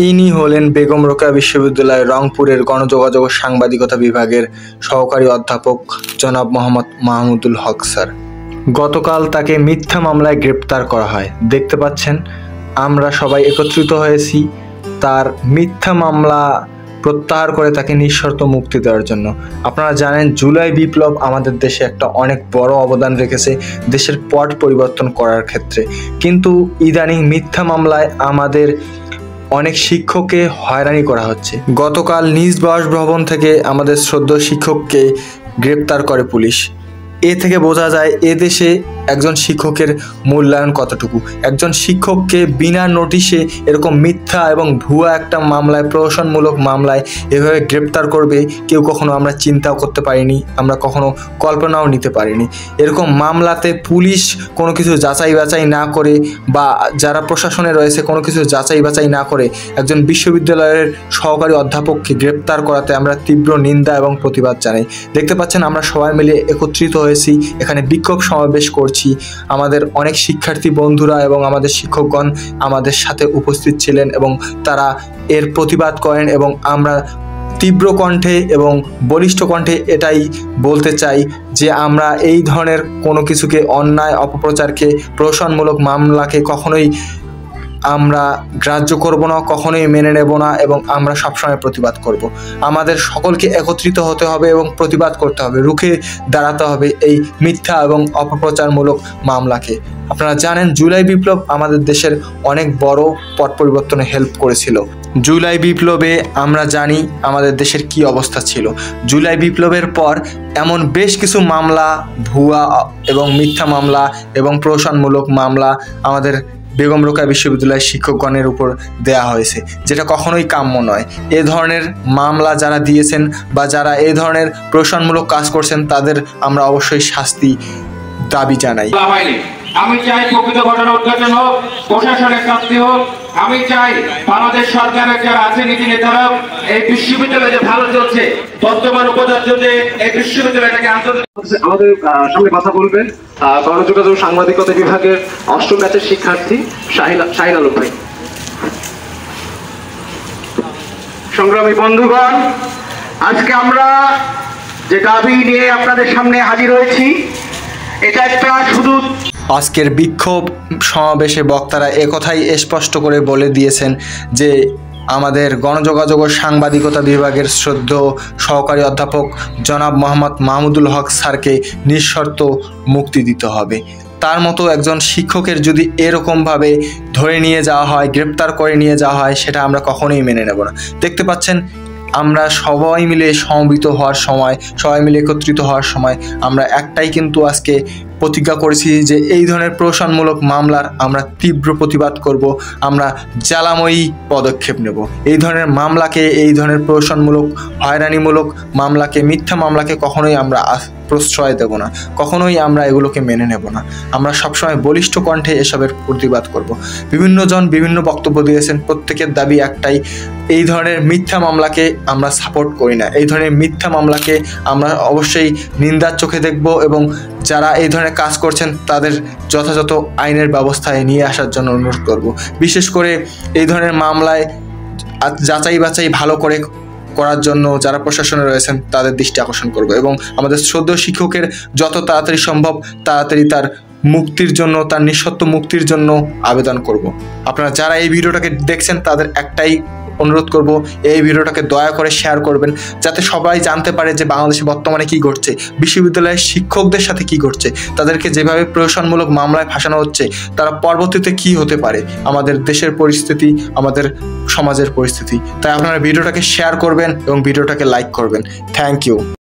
ইনি হলেন বেগম রোকেয়া বিশ্ববিদ্যালয় রংপুরের গণযোগাযোগ ও সাংবাদিকতা বিভাগের সহকারী অধ্যাপক জনাব মোহাম্মদ মাহমুদুল হক স্যার। গতকাল তাকে মিথ্যা মামলায় গ্রেপ্তার করা হয়। দেখতে পাচ্ছেন আমরা সবাই একত্রিত হয়েছি তার মিথ্যা মামলা প্রত্যাহার করে তাকে নিঃশর্ত মুক্তি দেওয়ার জন্য। আপনারা জানেন জুলাই বিপ্লব আমাদের দেশে একটা অনেক বড় অবদান রেখেছে দেশের পট পরিবর্তন করার ক্ষেত্রে, কিন্তু ইদানিং মিথ্যা মামলায় আমাদের অনেক শিক্ষককে হয়রানি করা হচ্ছে। গতকাল নিজ বাসভবন থেকে আমাদের শ্রদ্ধেয় শিক্ষককে গ্রেপ্তার করে পুলিশ। এ থেকে বোঝা যায় এদেশে একজন শিক্ষকের মূল্যায়ন কতটুকু। একজন শিক্ষককে বিনা নোটিশে এরকম মিথ্যা এবং ভুয়া একটা মামলায়, প্রহসনমূলক মামলায় এভাবে গ্রেপ্তার করবে কেউ কখনো আমরা চিন্তাও করতে পারিনি, আমরা কখনো কল্পনাও নিতে পারিনি। এরকম মামলাতে পুলিশ কোনো কিছু যাচাই বাছাই না করে বা যারা প্রশাসনে রয়েছে কোনো কিছু যাচাই বাছাই না করে একজন বিশ্ববিদ্যালয়ের সহকারী অধ্যাপককে গ্রেপ্তার করাতে আমরা তীব্র নিন্দা এবং প্রতিবাদ জানাই। দেখতে পাচ্ছেন আমরা সবাই মিলে একত্রিত হয়েছি, এখানে বিক্ষোভ সমাবেশ করছি। আমাদের অনেক শিক্ষার্থী বন্ধুরা এবং আমাদের শিক্ষকগণ আমাদের সাথে উপস্থিত ছিলেন এবং তারা এর প্রতিবাদ করেন এবং আমরা তীব্র কণ্ঠে এবং বলিষ্ঠ কণ্ঠে এটাই বলতে চাই যে আমরা এই ধরনের কোনো কিছুকে, অন্যায়, অপপ্রচারকে, প্রহসনমূলক মামলাকে কখনোই আমরা গ্রাহ্য করব না, কখনোই মেনে নেব না এবং আমরা সবসময় প্রতিবাদ করব। আমাদের সকলকে একত্রিত হতে হবে এবং প্রতিবাদ করতে হবে, রুখে দাঁড়াতে হবে এই মিথ্যা এবং অপপ্রচারমূলক মামলাকে। আপনারা জানেন জুলাই বিপ্লব আমাদের দেশের অনেক বড় পট পরিবর্তনে হেল্প করেছিল। জুলাই বিপ্লবে আমরা জানি আমাদের দেশের কি অবস্থা ছিল। জুলাই বিপ্লবের পর এমন বেশ কিছু মামলা, ভুয়া এবং মিথ্যা মামলা এবং প্রহসনমূলক মামলা আমাদের বেগম রোকেয়া বিশ্ববিদ্যালয়ের শিক্ষকগণের উপর দেয়া হয়েছে, যেটা কখনোই কাম্য নয়। এ ধরনের মামলা যারা দিয়েছেন বা যারা এই ধরনের প্রহসনমূলক কাজ করছেন তাদের আমরা অবশ্যই শাস্তি দাবি জানাই। আমি চাই প্রকৃত ঘটনা উদ্ঘাটন হোক, প্রশাসনের শাস্তি হোক। আমি চাই বাংলাদেশ সরকারের যারা আছে নীতি নেতারাও এই বিশ্ববিদ্যালয়ে যে ভালো চলছে, বর্তমান উপাচার্য যে এই বিশ্ববিদ্যালয়টাকে আন্তর্জাতিক। আমাদের সামনে কথা বলবেন গণযোগাযোগ সাংবাদিকতা বিভাগের ৮ম ব্যাচের শিক্ষার্থী শাহিন আলম ভাই। সংগ্রামী বন্ধুগণ, আজকে আমরা যে দাবি নিয়ে আপনাদের সামনে হাজির হয়েছি, এটা একটা শুধু আজকের বিক্ষোভ সমাবেশে বক্তারা একথাই স্পষ্ট করে বলে দিয়েছেন যে আমাদের গণযোগাযোগ ও সাংবাদিকতা বিভাগের শ্রদ্ধেয় সহকারী অধ্যাপক জনাব মোহাম্মদ মাহমুদুল হক স্যারকে নিঃশর্ত মুক্তি দিতে হবে। তার মতো একজন শিক্ষকের যদি এরকমভাবে ধরে নিয়ে যাওয়া হয়, গ্রেপ্তার করে নিয়ে যাওয়া হয়, সেটা আমরা কখনোই মেনে নেব না। দেখতে পাচ্ছেন আমরা সবাই মিলে সমবেত হওয়ার সময়, সবাই মিলে একত্রিত হওয়ার সময় আমরা একটাই কিন্তু আজকে প্রতিজ্ঞা করেছি যে এই ধরনের প্রহসনমূলক মামলার আমরা তীব্র প্রতিবাদ করব, আমরা জ্বালাময়ী পদক্ষেপ নেব। এই ধরনের মামলাকে, এই ধরনের প্রহসনমূলক, হয়রানিমূলক মামলাকে, মিথ্যা মামলাকে কখনোই আমরা প্রশ্রয় দেব না, কখনোই আমরা এগুলোকে মেনে নেব না। আমরা সবসময় বলিষ্ঠ কণ্ঠে এসবের প্রতিবাদ করব। বিভিন্ন জন বিভিন্ন বক্তব্য দিয়েছেন, প্রত্যেকের দাবি একটাই, এই ধরনের মিথ্যা মামলাকে আমরা সাপোর্ট করি না। এই ধরনের মিথ্যা মামলাকে আমরা অবশ্যই নিন্দার চোখে দেখব এবং যারা এই ধরনের কাজ করছেন তাদের যথাযথ আইনের ব্যবস্থায় নিয়ে আসার জন্য অনুরোধ করব। বিশেষ করে এই ধরনের মামলায় যাচাই বাছাই ভালো করে করার জন্য যারা প্রশাসনে রয়েছেন তাদের দৃষ্টি আকর্ষণ করব এবং আমাদের শ্রদ্ধেয় শিক্ষকের যত তাড়াতাড়ি সম্ভব তাড়াতাড়ি তার মুক্তির জন্য, তার নিঃশর্ত মুক্তির জন্য আবেদন করব। আপনারা যারা এই ভিডিওটাকে দেখছেন তাদের একটাই অনুরোধ করব, এই ভিডিওটাকে দয়া করে শেয়ার করবেন যাতে সবাই জানতে পারে যে বাংলাদেশে বর্তমানে কি ঘটছে, বিশ্ববিদ্যালয়ের শিক্ষকদের সাথে কি ঘটছে, তাদেরকে যেভাবে প্রহসনমূলক মামলায় ফাঁসানো হচ্ছে তারা পরবর্তীতে কি হতে পারে, আমাদের দেশের পরিস্থিতি, আমাদের সমাজের পরিস্থিতি। তাই আপনারা ভিডিওটাকে শেয়ার করবেন এবং ভিডিওটাকে লাইক করবেন। Thank you.